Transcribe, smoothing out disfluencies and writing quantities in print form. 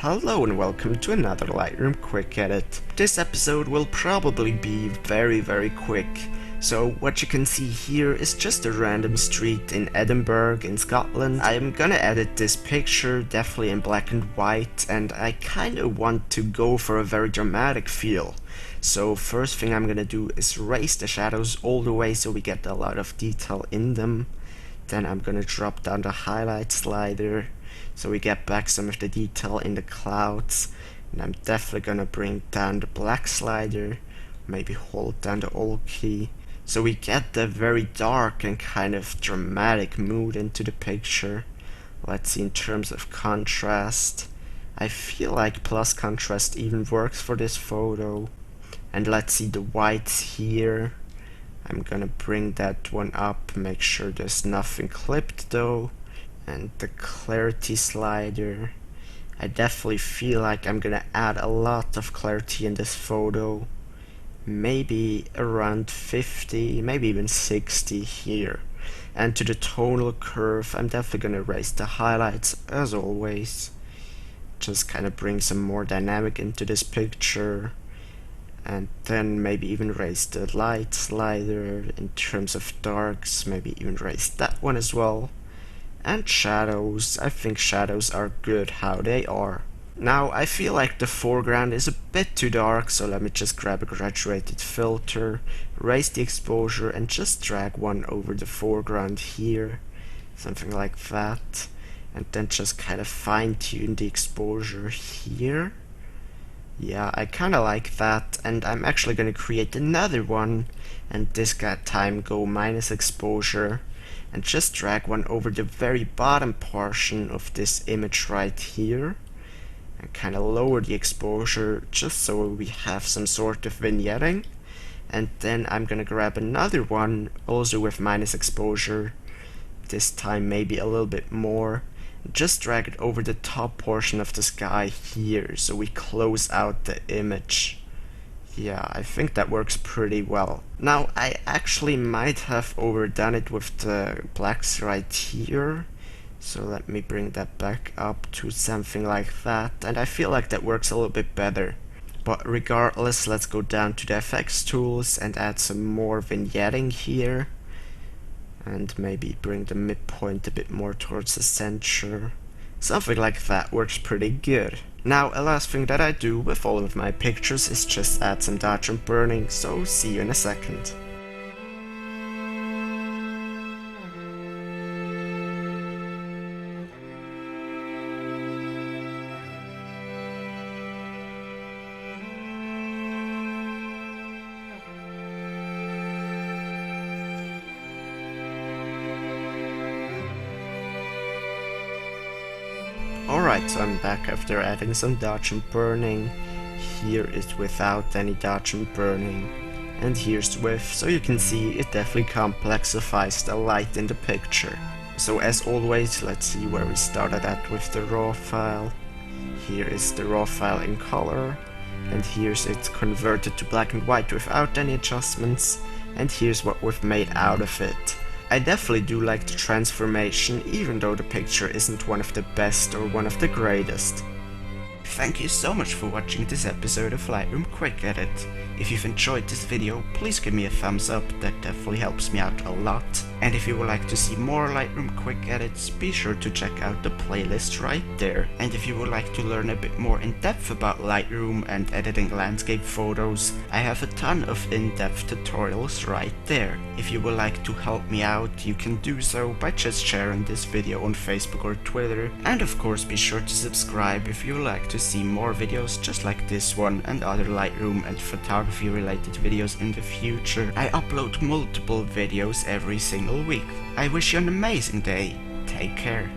Hello and welcome to another Lightroom Quick Edit. This episode will probably be very quick. So what you can see here is just a random street in Edinburgh in Scotland. I am gonna edit this picture definitely in black and white, and I kinda want to go for a very dramatic feel. So first thing I'm gonna do is raise the shadows all the way so we get a lot of detail in them. Then I'm gonna drop down the highlight slider so we get back some of the detail in the clouds. And I'm definitely gonna bring down the black slider, maybe hold down the Alt key, so we get the very dark and kind of dramatic mood into the picture. Let's see, in terms of contrast, I feel like plus contrast even works for this photo. And let's see the whites here. I'm gonna bring that one up, make sure there's nothing clipped though. And the clarity slider, I definitely feel like I'm gonna add a lot of clarity in this photo. Maybe around 50, maybe even 60 here. And to the tonal curve, I'm definitely gonna raise the highlights as always. Just kind of bring some more dynamic into this picture. And then maybe even raise the light slider. In terms of darks, maybe even raise that one as well. And shadows, I think shadows are good how they are. Now I feel like the foreground is a bit too dark, so let me just grab a graduated filter, raise the exposure and just drag one over the foreground here, something like that, and then just kind of fine tune the exposure here. Yeah, I kinda like that, and I'm actually gonna create another one, and this time go minus exposure, and just drag one over the very bottom portion of this image right here, and kinda lower the exposure just so we have some sort of vignetting. And then I'm gonna grab another one, also with minus exposure, this time maybe a little bit more. Just drag it over the top portion of the sky here, so we close out the image. Yeah, I think that works pretty well. Now, I actually might have overdone it with the blacks right here, so let me bring that back up to something like that, and I feel like that works a little bit better. But regardless, let's go down to the effects tools and add some more vignetting here. And maybe bring the midpoint a bit more towards the center. Something like that works pretty good. Now, a last thing that I do with all of my pictures is just add some dodge and burning, so see you in a second. Alright, so I'm back after adding some dodge and burning. Here is without any dodge and burning. And here's with, so you can see it definitely complexifies the light in the picture. So as always, let's see where we started at with the raw file. Here is the raw file in color. And here's it converted to black and white without any adjustments. And here's what we've made out of it. I definitely do like the transformation, even though the picture isn't one of the best or one of the greatest. Thank you so much for watching this episode of Lightroom Quick Edit. If you've enjoyed this video, please give me a thumbs up, that definitely helps me out a lot. And if you would like to see more Lightroom Quick Edits, be sure to check out the playlist right there. And if you would like to learn a bit more in depth about Lightroom and editing landscape photos, I have a ton of in-depth tutorials right there. If you would like to help me out, you can do so by just sharing this video on Facebook or Twitter. And of course, be sure to subscribe if you would like to see more videos just like this one and other Lightroom and photography related videos in the future. I upload multiple videos every single week. I wish you an amazing day. Take care.